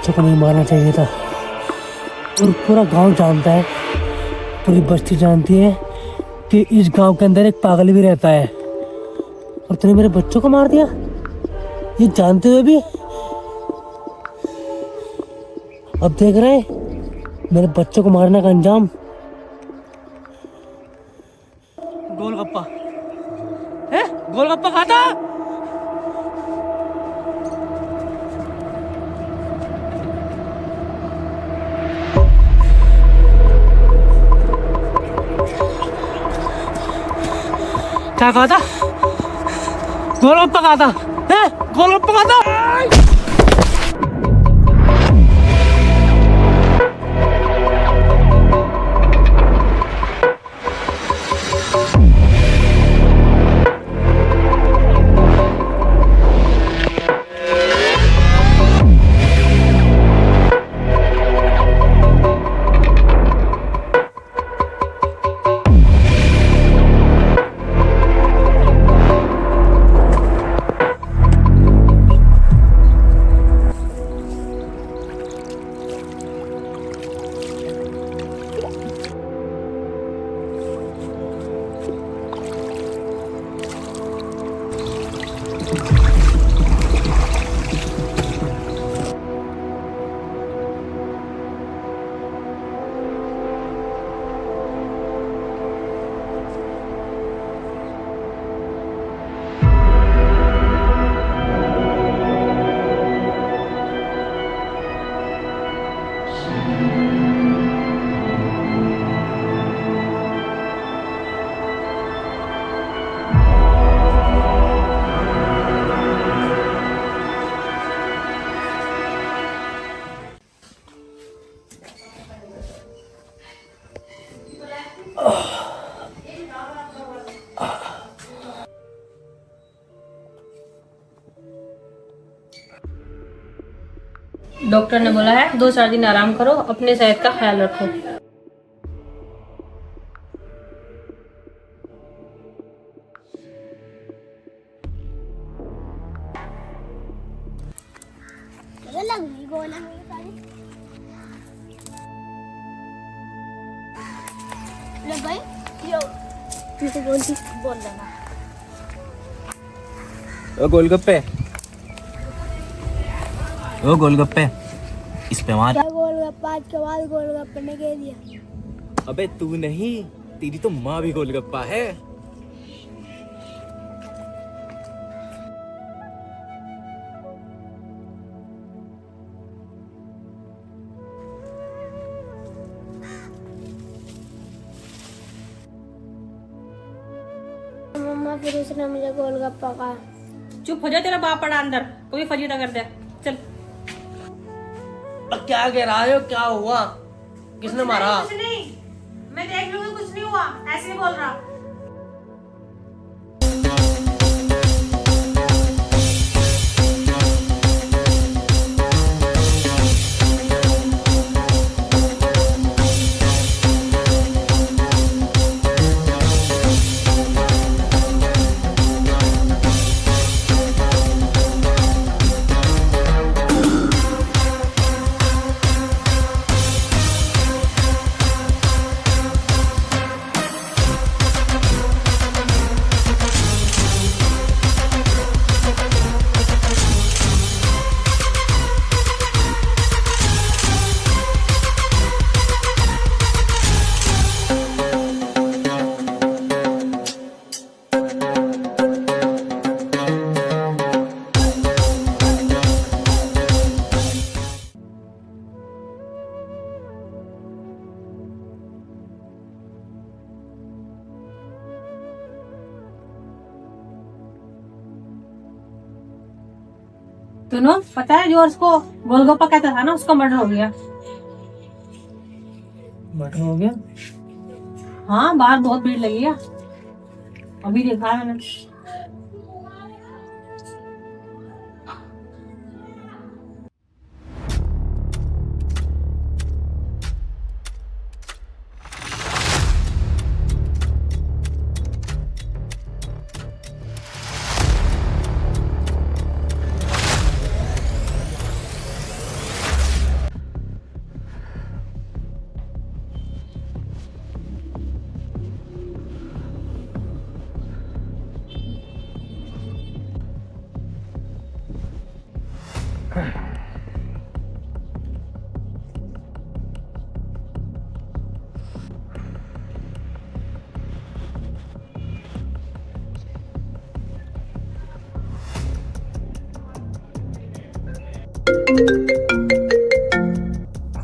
बच्चों को नहीं मारना चाहिए था। और पूरा गांव जानता है, पूरी बस्ती जानती है कि इस गांव के अंदर एक पागल भी रहता है, और तूने मेरे बच्चों को मार दिया ये जानते हुए भी। अब देख रहे मेरे बच्चों को मारने का अंजाम। गोलगप्पा है, गोलगप्पा खाता। क्या कहा था? गोलगप्पा खाता है, गोलगप्पा खाता। डॉक्टर ने बोला है 2-4 दिन आराम करो, अपने सेहत का ख्याल रखो। भाई यो तुझे बोल देना। ओ गोलगप्पे, ओ गोलगप्पे, इस पे मार। क्या गोलगप्पा? आज के बाद गोलगप्पे ने कह दिया। अबे तू नहीं, तेरी तो माँ भी गोलगप्पा है। मम्मा फिर उसने मुझे गोलगप्पा कहा। चुप हो जा, तेरा बाप पड़ा अंदर, कोई फजीता कर दे। चल। क्या कह रहा है? क्या हुआ? किसने मारा? कुछ नहीं, मैं देख लूंगी, कुछ नहीं हुआ, ऐसे नहीं बोल रहा। तुनो पता है जो उसको गोलगप्पा कहता था ना, उसका मर्डर हो गया। मर्डर हो गया? हाँ, बाहर बहुत भीड़ लगी है, अभी देखा है मैंने।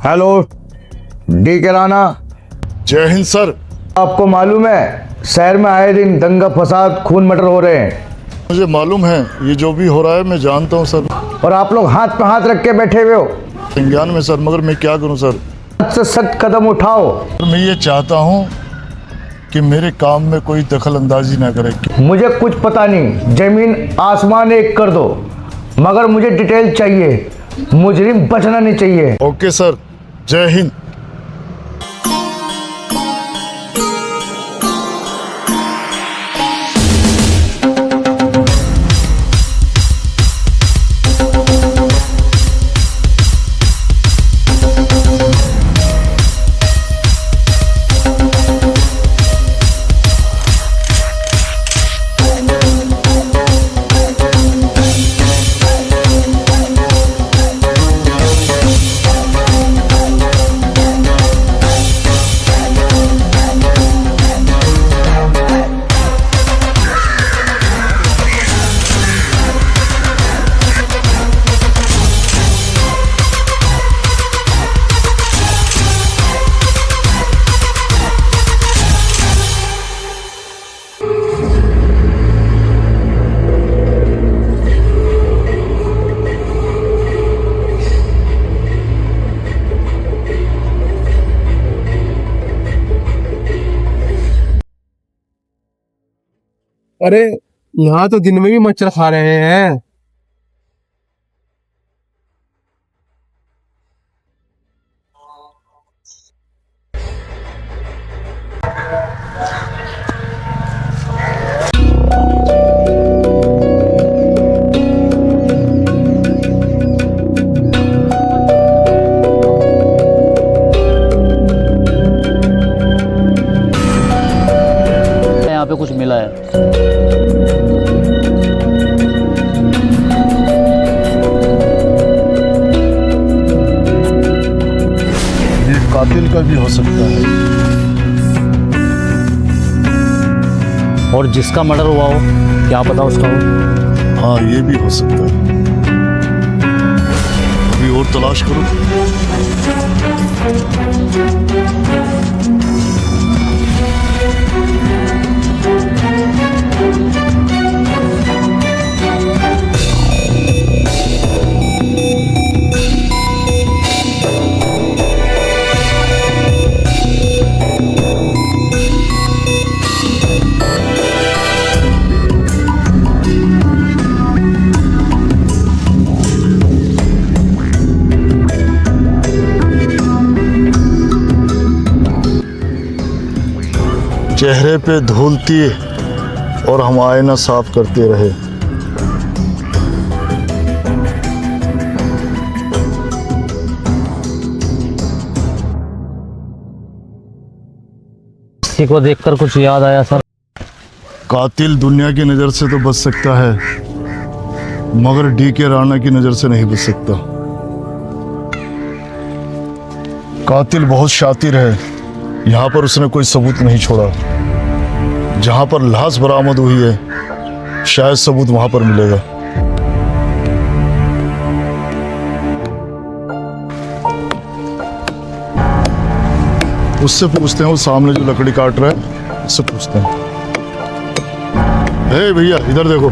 हेलो, डी के राणा। जय हिंद सर। आपको मालूम है शहर में आए दिन दंगा फसाद खून मर्डर हो रहे हैं। मुझे मालूम है, ये जो भी हो रहा है मैं जानता हूँ सर। और आप लोग हाथ पे हाथ रख के बैठे हुए हो। संज्ञान में सर, मगर मैं क्या करूँ सर। सख्त से सख्त कदम उठाओ। मैं ये चाहता हूँ कि मेरे काम में कोई दखल अंदाजी ना करे। मुझे कुछ पता नहीं, जमीन आसमान एक कर दो, मगर मुझे डिटेल चाहिए। मुजरिम बचना नहीं चाहिए। ओके सर, जय हिंद। अरे यहाँ तो दिन में भी मच्छर खा रहे हैं। यहाँ पे कुछ मिला है। ये कातिल का भी हो सकता है। और जिसका मर्डर हुआ हो, क्या पता उसका हो। हाँ, ये भी हो सकता है। अभी और तलाश करो। चेहरे पे धूल थी और हम आईना साफ करते रहे। किसी को देखकर कुछ याद आया सर? कातिल दुनिया की नज़र से तो बच सकता है, मगर डी के राणा की नज़र से नहीं बच सकता। कातिल बहुत शातिर है। यहाँ पर उसने कोई सबूत नहीं छोड़ा। जहाँ पर लाश बरामद हुई है, शायद सबूत वहाँ पर मिलेगा। उससे पूछते हैं, वो सामने जो लकड़ी काट रहा है, उससे पूछते हैं। हे भैया, इधर देखो।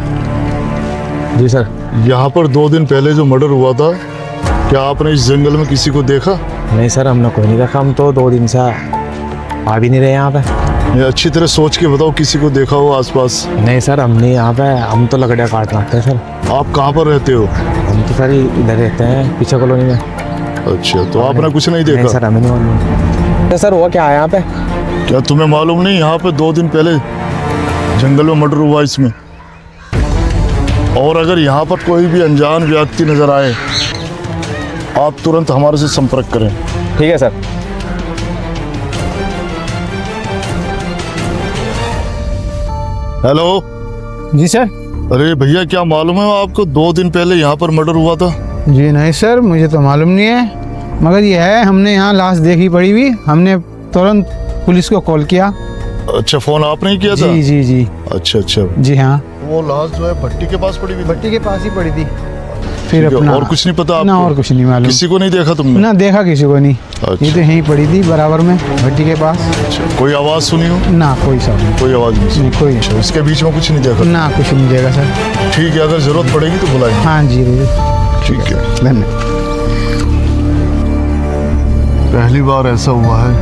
जी सर। यहाँ पर 2 दिन पहले जो मर्डर हुआ था, क्या आपने इस जंगल में किसी को देखा? नहीं सर, हमने कोई नहीं देखा। हम तो 2 दिन से आ भी नहीं रहे यहाँ पे। ये अच्छी तरह सोच के बताओ, किसी को देखा हो आसपास? नहीं सर, हम नहीं यहाँ पे। हम तो लकड़ियाँ काट रहे हैं सर। आप कहाँ पर रहते हो? हम तो सर इधर रहते हैं, पीछे कॉलोनी में। अच्छा, तो आपने कुछ नहीं देखा? नहीं सर, हमें नहीं मालूम। सर वो क्या है यहाँ पे? क्या तुम्हें मालूम नहीं, यहाँ पे 2 दिन पहले जंगल में मर्डर हुआ इसमें। और अगर यहाँ पर कोई भी अनजान व्यक्ति नजर आए, आप तुरंत हमारे से संपर्क करें। ठीक है सर। हेलो। जी सर। अरे भैया, क्या मालूम है आपको 2 दिन पहले यहाँ पर मर्डर हुआ था? जी नहीं सर, मुझे तो मालूम नहीं है, मगर ये है हमने यहाँ लाश देखी पड़ी हुई, हमने तुरंत पुलिस को कॉल किया। अच्छा, फोन आपने ही किया था? जी जी जी। अच्छा अच्छा। जी हाँ। वो लाश जो है भट्टी के पास पड़ी हुई थी? भट्टी के पास ही पड़ी थी। फिर ठीक है, अपना और कुछ नहीं पता ना, आपको? और कुछ नहीं मालूम। किसी को नहीं देखा तुमने? ना देखा किसी को नहीं। अच्छा। ये तो यहीं पड़ी थी बराबर में भट्टी के पास। अच्छा, कोई आवाज़ सुनी हो? ना कोई सब नहीं, कोई आवाज़ नहीं सुनी? नहीं कोई अच्छा, इसके बीच में कुछ नहीं देखा? ना कुछ नहीं देगा सर। ठीक है, अगर ज़रूरत पड़ेगी तो बुलाएंगे। हाँ जी जरूर। ठीक है। धन्यवाद। पहली बार ऐसा हुआ है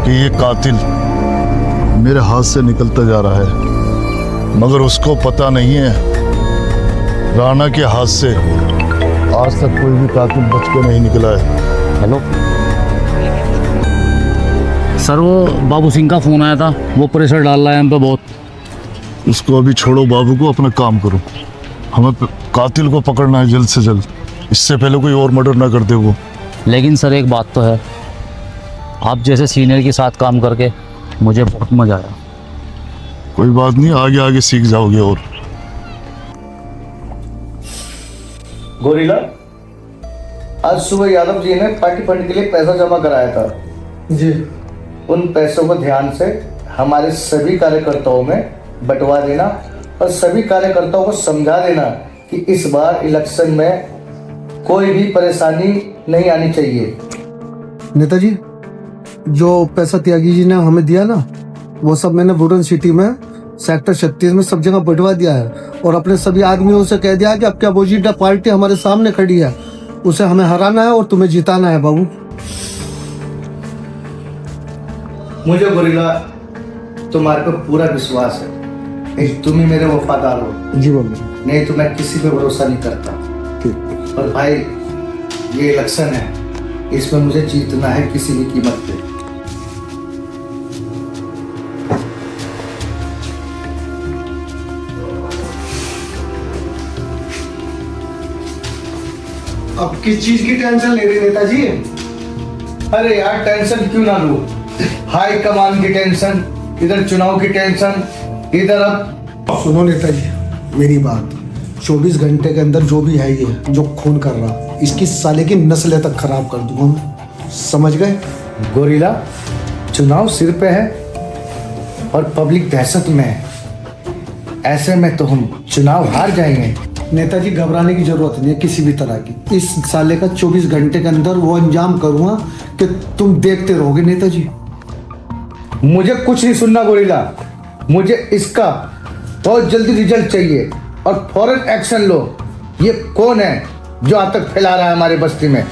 कि ये कातिल मेरे हाथ से निकलता जा रहा है, मगर उसको पता नहीं है राणा के हाथ से आज तक कोई भी कातिल बच के नहीं निकला है। हेलो सर, वो बाबू सिंह का फ़ोन आया था, वो प्रेशर डाल रहा है हम पे बहुत। उसको अभी छोड़ो, बाबू को, अपना काम करो। हमें कातिल को पकड़ना है जल्द से जल्द, इससे पहले कोई और मर्डर ना कर दे वो। लेकिन सर एक बात तो है, आप जैसे सीनियर के साथ काम करके मुझे बहुत मज़ा आया। कोई बात नहीं, आगे आगे सीख जाओगे। और गोरिल्ला, आज सुबह यादव जी ने पार्टी फंड के लिए पैसा जमा कराया था जी। उन पैसों को ध्यान से हमारे सभी कार्यकर्ताओं में बंटवा देना और सभी कार्यकर्ताओं को समझा देना कि इस बार इलेक्शन में कोई भी परेशानी नहीं आनी चाहिए। नेताजी, जो पैसा त्यागी जी ने हमें दिया ना, वो सब मैंने वुडन सिटी में सेक्टर 36 में सब जगह बंटवा दिया है और अपने सभी आदमियों से कह दिया कि अब क्या अपोजिट पार्टी हमारे सामने खड़ी है, उसे हमें हराना है और तुम्हें जिताना है बाबू। मुझे गोरिल्ला तुम्हारे पे पूरा विश्वास है, तुम ही मेरे वफादार हो जी बाबू। नहीं तो मैं किसी पे भरोसा नहीं करता। और भाई, ये इलेक्शन है, इसमें मुझे जीतना है किसी भी कीमत पे। अब किस चीज की टेंशन ले रहे नेताजी? अरे यार, टेंशन क्यों ना लूं? हाई कमान की टेंशन, इधर चुनाव की टेंशन, इधर अब सुनो नेताजी, मेरी बात, 24 घंटे के अंदर जो भी है ये जो खून कर रहा, इसकी साले की नस्लें तक खराब कर दूंगा मैं, समझ गए? गोरिल्ला, चुनाव सिर पे है और पब्लिक दहशत में है, ऐसे में तो हम चुनाव हार जाएंगे। नेताजी, घबराने की जरूरत नहीं है किसी भी तरह की। इस साले का 24 घंटे के अंदर वो अंजाम करूंगा कि तुम देखते रहोगे नेताजी। मुझे कुछ नहीं सुनना गोरिल्ला, मुझे इसका बहुत जल्दी रिजल्ट चाहिए और फौरन एक्शन लो। ये कौन है जो आतंक फैला रहा है हमारे बस्ती में?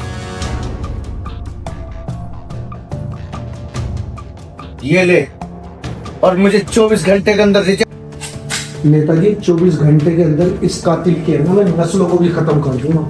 ये ले, और मुझे 24 घंटे के अंदर रिजल्ट। नेताजी, 24 घंटे के अंदर इस कातिल के मैं नस्लों को भी खत्म कर दूंगा।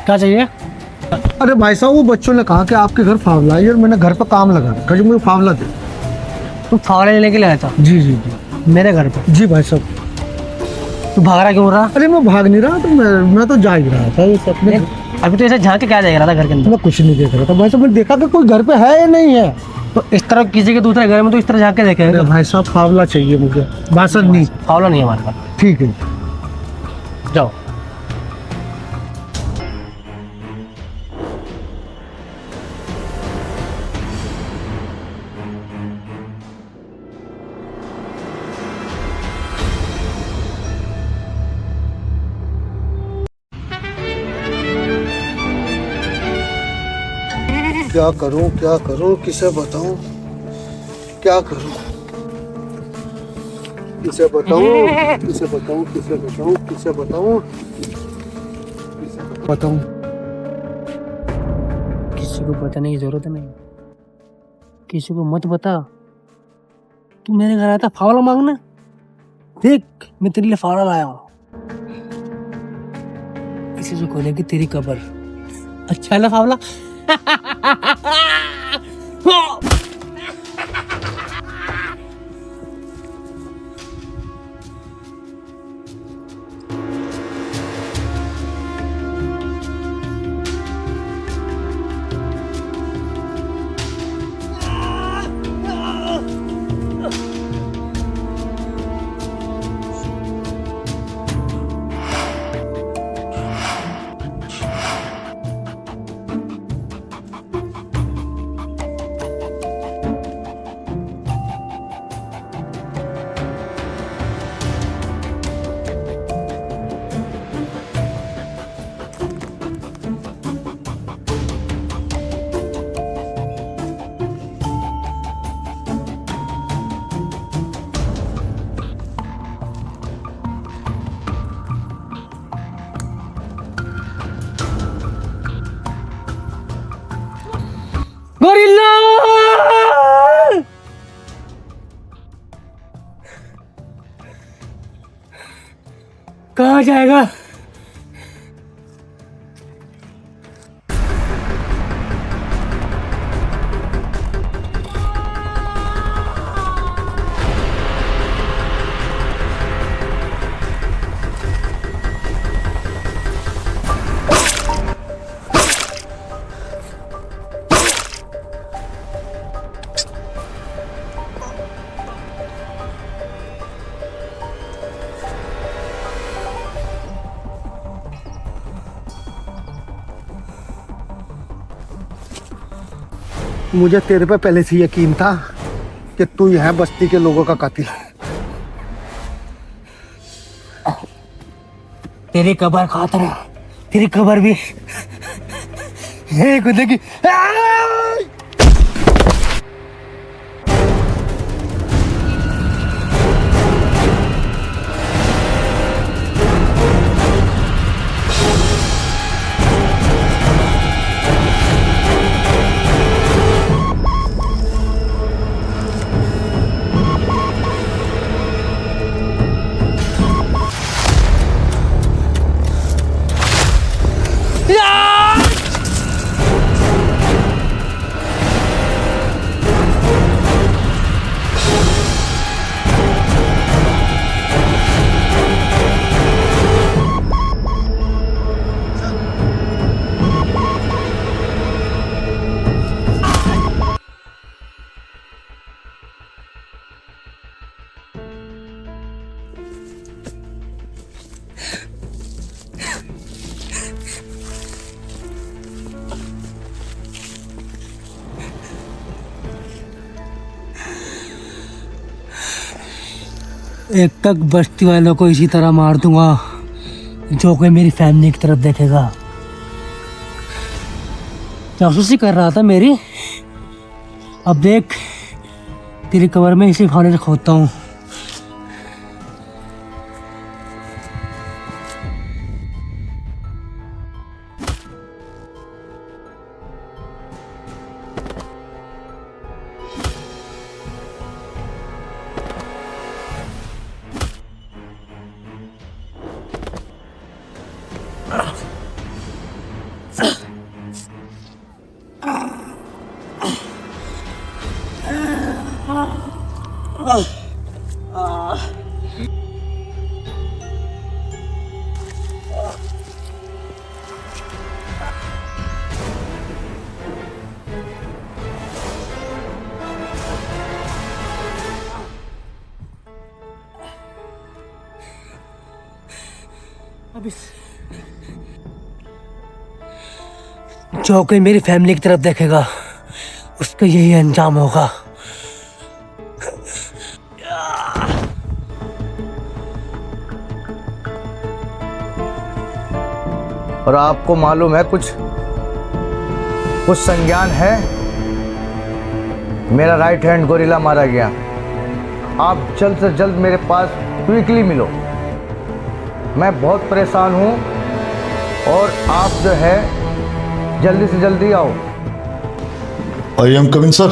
क्या चाहिए? अरे भाई साहब, वो बच्चों ने कहा कि आपके घर फावला है और मैंने घर पर काम लगा रखा है, मुझे फावला दे। तू फावड़े लेने के लिए आया था? जी जी जी, मेरे घर पे? जी भाई साहब। तू भाग रहा क्यों रहा? अरे मैं भाग नहीं रहा, तो मैं तो जा ही रहा था। ये सब मैं अभी तो ऐसे झांक के क्या देख रहा था घर के अंदर? कुछ नहीं देख रहा था भाई साहब, मैंने देखा कि कोई घर पे है या नहीं है। तो इस तरह किसी के दूसरे घर में तो इस तरह झांक के देखेगा? अरे भाई साहब, फावला चाहिए मुझे, भाषण नहीं। फावड़ा नहीं है हमारे पास। ठीक है, जाओ। क्या करूं, किसे बताऊं, क्या करूं, किसे बताऊं। किसी को बताने की जरूरत नहीं, किसी को मत बता। तू मेरे घर आया था फावड़ा मांगना, देख मैं तेरे लिए फावड़ा लाया हूँ। इसी से खोलेगी तेरी कब्र। अच्छा है ना फावड़ा? गोरिल्ला! कहाँ जाएगा? मुझे तेरे पे पहले से यकीन था कि तू ही है बस्ती के लोगों का कातिल। तेरी कब्र खातर, तेरी कब्र भी यही खुदेगी। एक तक बस्ती वालों को इसी तरह मार दूंगा जो कोई मेरी फैमिली की तरफ देखेगा। जासूसी कर रहा था मेरी, अब देख तेरी कब्र में इसी फाने से खोदता हूँ। जो कोई मेरी फैमिली की तरफ देखेगा उसका यही अंजाम होगा। और आपको मालूम है कुछ संज्ञान है? मेरा राइट हैंड गोरिल्ला मारा गया। आप जल्द से जल्द मेरे पास क्विकली मिलो, मैं बहुत परेशान हूँ और आप जो है जल्दी से जल्दी आओ। I am coming sir.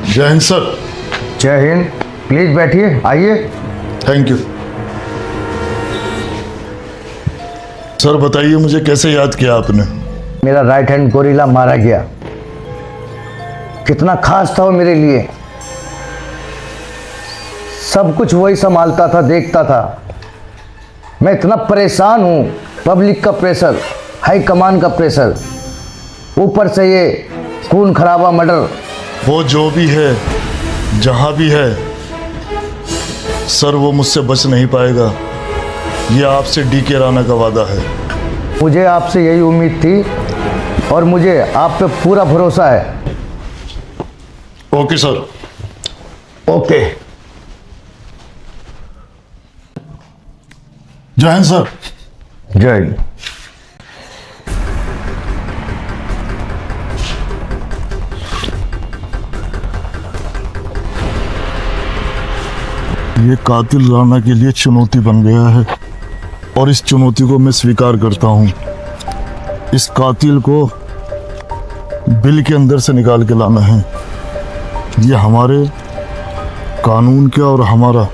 जय हिंद सर। जय हिंद। प्लीज बैठिए, आइए। Thank you sir. बताइए मुझे कैसे याद किया आपने? मेरा राइट हैंड गोरिल्ला मारा गया। कितना खास था वो मेरे लिए। सब कुछ वही संभालता था, देखता था। मैं इतना परेशान हूँ, पब्लिक का प्रेशर, हाई कमान का प्रेशर, ऊपर से ये खून खराबा मर्डर। वो जो भी है, जहां भी है सर, वो मुझसे बच नहीं पाएगा। ये आपसे डीके राणा का वादा है। मुझे आपसे यही उम्मीद थी और मुझे आप पे पूरा भरोसा है। Okay sir. ओके। जय हिंद सर। जय हिंद। ये कातिल राणा के लिए चुनौती बन गया है और इस चुनौती को मैं स्वीकार करता हूं। इस कातिल को बिल के अंदर से निकाल के लाना है। ये हमारे कानून का और हमारा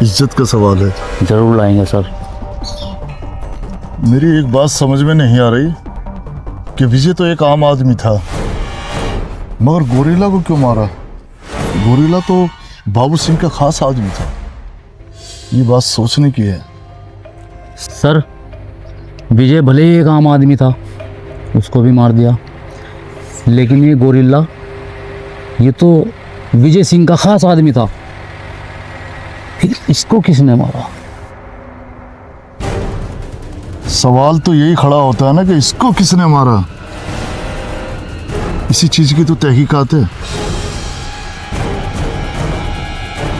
इज्जत का सवाल है। ज़रूर लाएंगे सर। मेरी एक बात समझ में नहीं आ रही कि विजय तो एक आम आदमी था, मगर गोरिल्ला को क्यों मारा? गोरिल्ला तो बाबू सिंह का खास आदमी था। ये बात सोचने की है। सर विजय भले ही एक आम आदमी था, उसको भी मार दिया, लेकिन ये गोरिल्ला, ये तो विजय सिंह का खास आदमी था। फिर इसको किसने मारा? सवाल तो यही खड़ा होता है ना कि इसको किसने मारा। इसी चीज की तो तहकीकात है।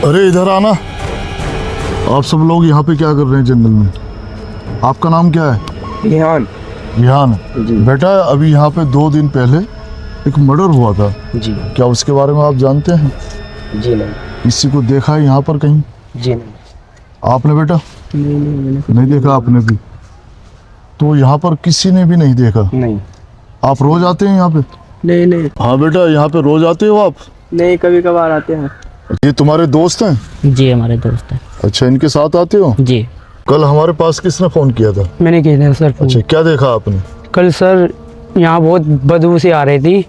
अरे इधर आना। आप सब लोग यहाँ पे क्या कर रहे हैं जंगल में? आपका नाम क्या है? रिहान। रिहान। बेटा अभी यहाँ पे 2 दिन पहले एक मर्डर हुआ था जी। क्या उसके बारे में आप जानते हैं? जी नहीं। किसी को देखा है यहाँ पर कहीं? जी नहीं। आपने बेटा? नहीं देखा आपने भी? तो यहाँ पर किसी ने भी नहीं देखा? नहीं। आप रोज आते हैं यहाँ पे? नहीं नहीं। हाँ बेटा, यहाँ पे रोज आते हो आप? नहीं, कभी कभार आते हैं। ये तुम्हारे दोस्त हैं? जी हमारे दोस्त हैं। अच्छा, इनके साथ आते हो? जी। कल हमारे पास किसने फोन किया था? मैंने किया था सर। अच्छा, क्या देखा आपने? कल सर यहाँ बहुत बदबू सी आ रही थी,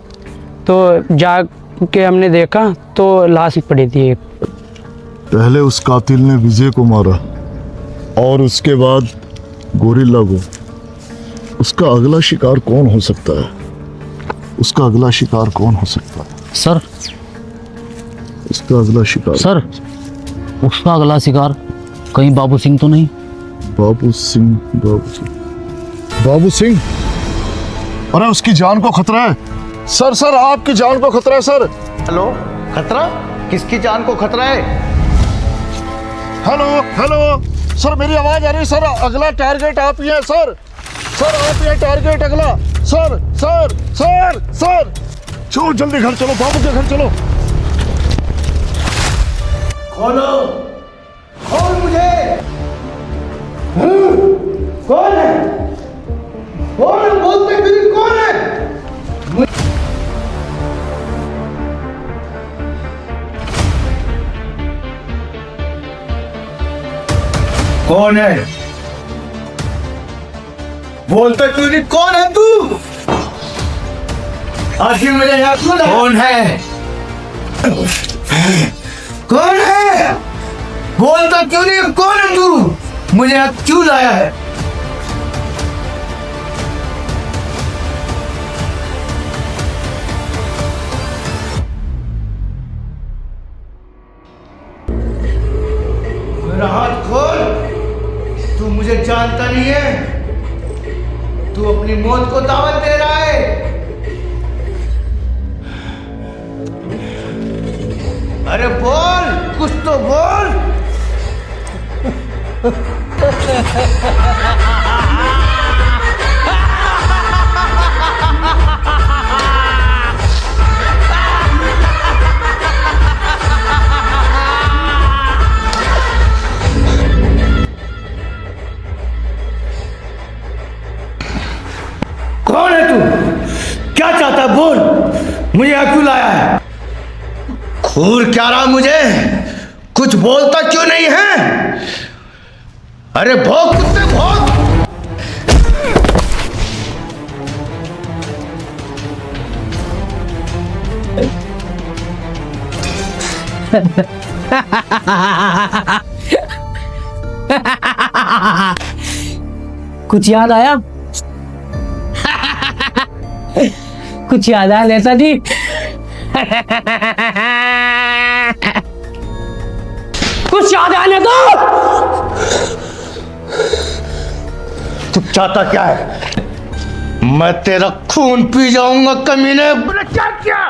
तो जा के हमने देखा तो लाश पड़ी थी एक। पहले उस कातिल ने विजय को मारा और उसके बाद गोरिल्ला को। उसका अगला शिकार कौन हो सकता है? उसका अगला शिकार कौन हो सकता है? सर उसका अगला शिकार सर उसका अगला शिकार कहीं बाबू सिंह तो नहीं? बाबू सिंह? बाबू सिंह? बाबू सिंह? अरे उसकी जान को खतरा है सर। सर आपकी जान को खतरा है सर। हेलो, खतरा? किसकी जान को खतरा है? हेलो हेलो सर, मेरी आवाज आ रही है सर। अगला टारगेट आप ही हैं सर। सर आप ही हैं टारगेट अगला। सर सर सर सर चलो जल्दी घर चलो, बाबू के घर चलो। खोलो, खोल मुझे। कौन है? कौन है? बोलते क्यों? कौन है? कौन है? बोलता क्यों नहीं? कौन है तू? आखिर मेरे यहाँ क्यों लाया? कौन है? कौन है? बोलता क्यों नहीं? कौन है तू? मुझे यहाँ क्यों लाया है? मेरा हाथ खोल। तू मुझे जानता नहीं है। तू अपनी मौत को दावत दे रहा है। अरे बोल, कुछ तो बोल। कौन है तू? क्या चाहता है? बोल। मुझे यहाँ क्यों लाया है? क्या रहा मुझे? कुछ बोलता क्यों नहीं है? अरे भौंक कुत्ते भौंक। कुछ याद आया? कुछ याद आया नेताजी? कुछ याद आया नेता? तू चाहता क्या है? मैं तेरा खून पी जाऊंगा कमीने। क्या क्या?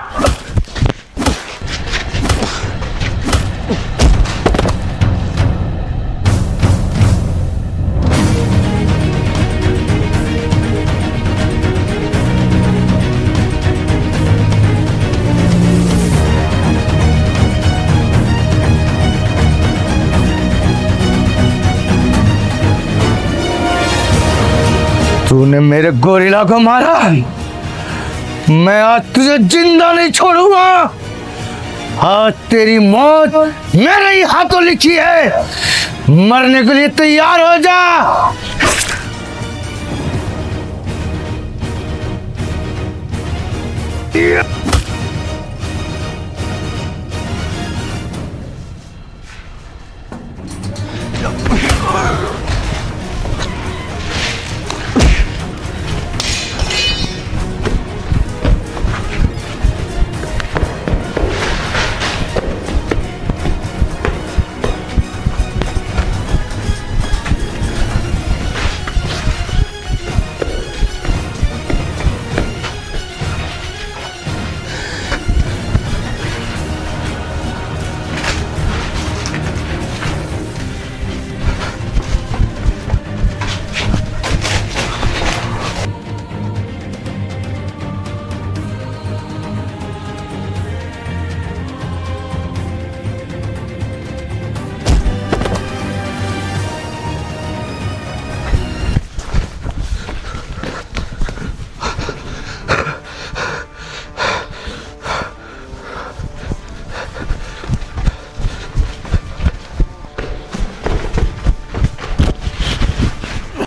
तूने मेरे गोरिल्ला को मारा, मैं आज तुझे जिंदा नहीं छोड़ूंगा। आज तेरी मौत मेरे ही हाथों लिखी है। मरने के लिए तैयार हो जा।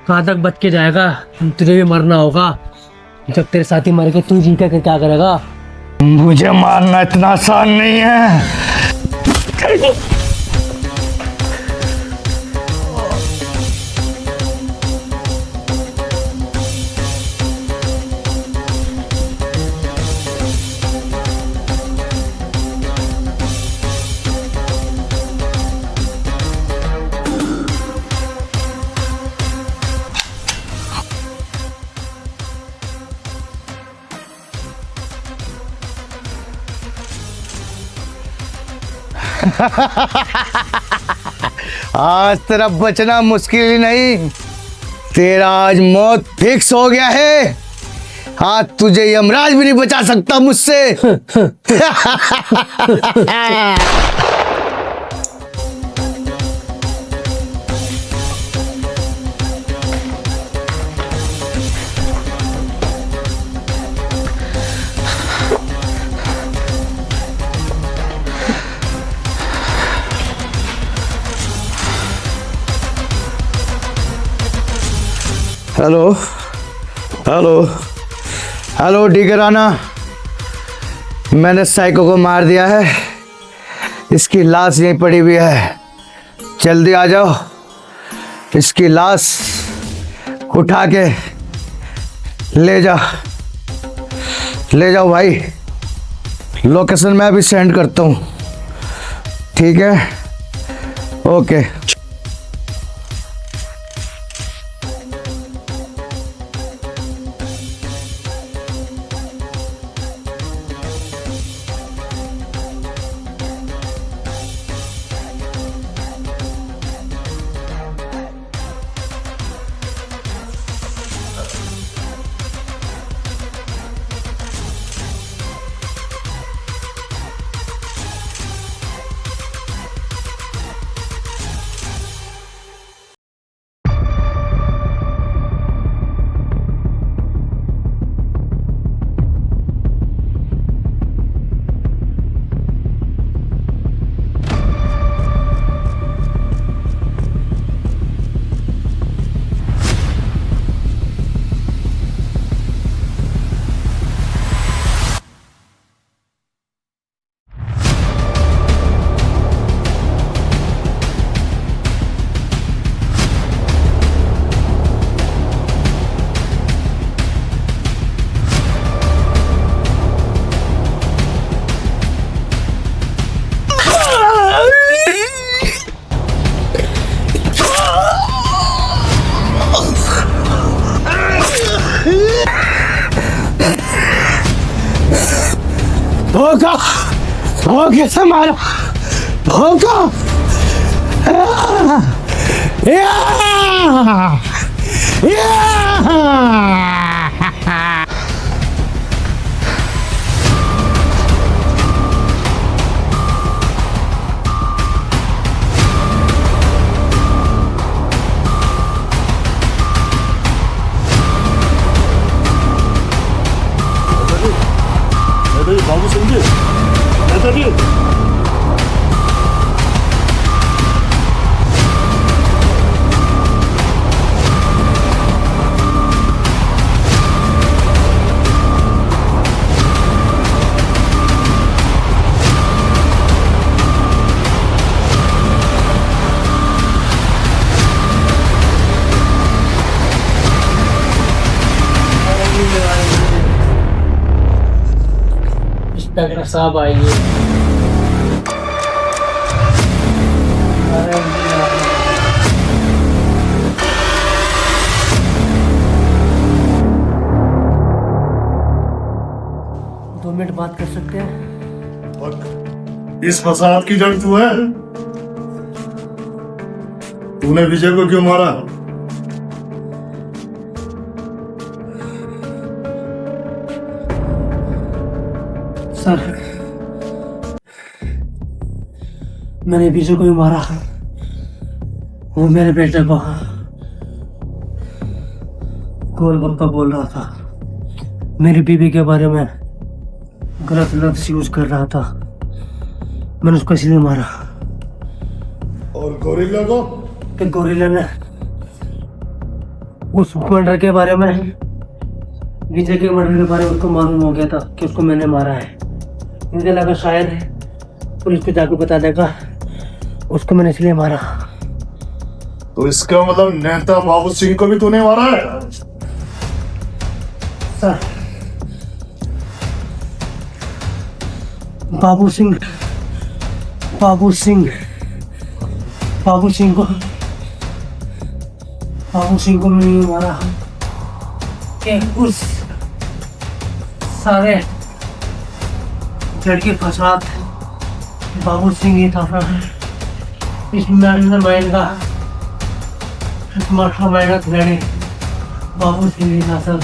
कहाँ तक बच के जाएगा? तुझे भी मरना होगा। जब तेरे साथी मर के तू जी का क्या करेगा? मुझे मारना इतना आसान नहीं है। आज तेरा बचना मुश्किल ही नहीं, तेरा आज मौत फिक्स हो गया है। आज तुझे यमराज भी नहीं बचा सकता मुझसे। हेलो हेलो हेलो डिगराना, मैंने साइको को मार दिया है। इसकी लाश यहीं पड़ी हुई है, जल्दी आ जाओ। इसकी लाश उठा के ले जाओ भाई। लोकेशन मैं अभी सेंड करता हूँ, ठीक है? ओके। भोंका भोंके से मारो भोंका बाबू सिंह जी, नेताजी, इंस्पेक्टर साहब आइए। दो मिनट बात कर सकते हैं? इस फसाद की जड़ तू है? तूने विजय को क्यों मारा? सर, मैंने विजय को भी मारा। वो मेरे बेटे को गोलगप्पा बोल रहा था, मेरी बीवी के बारे में गलत लफ्ज यूज कर रहा था। मैंने उसको इसलिए मारा। और गोरिल्ला को? कि गोरिल्ला ने उस मर्डर के बारे में, विजय के मर्डर के बारे में उसको मालूम हो गया था कि उसको मैंने मारा है। मुझे लगा शायद पुलिस को जाकर बता देगा, उसको मैंने इसलिए मारा। तो इसका मतलब नेता बाबू सिंह को भी तूने मारा है? सर, बाबू सिंह को मैंने नहीं मारा। कि उस सारे जड़ के फसाद बाबू सिंह ही था सर। इस माइंड का मास्टरमाइंड बाबू सिंह ही था सर।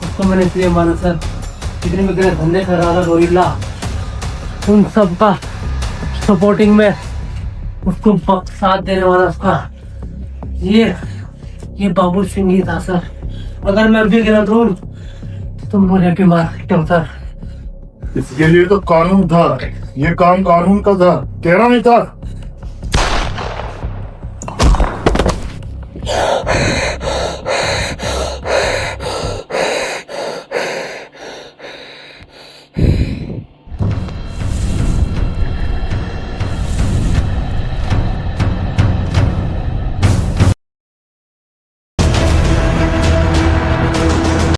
उसको मैंने इसलिए माना सर, जितने भी गलत धंधे कर रहा था गोरिल्ला, उन सब का सपोर्टिंग में उसको साथ देने वाला उसका ये बाबू सिंह ही था सर। अगर मैं भी गलत हूँ तो मुझे भी मार सकते हो सर। इसके लिए तो कानून था, ये काम कानून का था, तेरा नहीं था।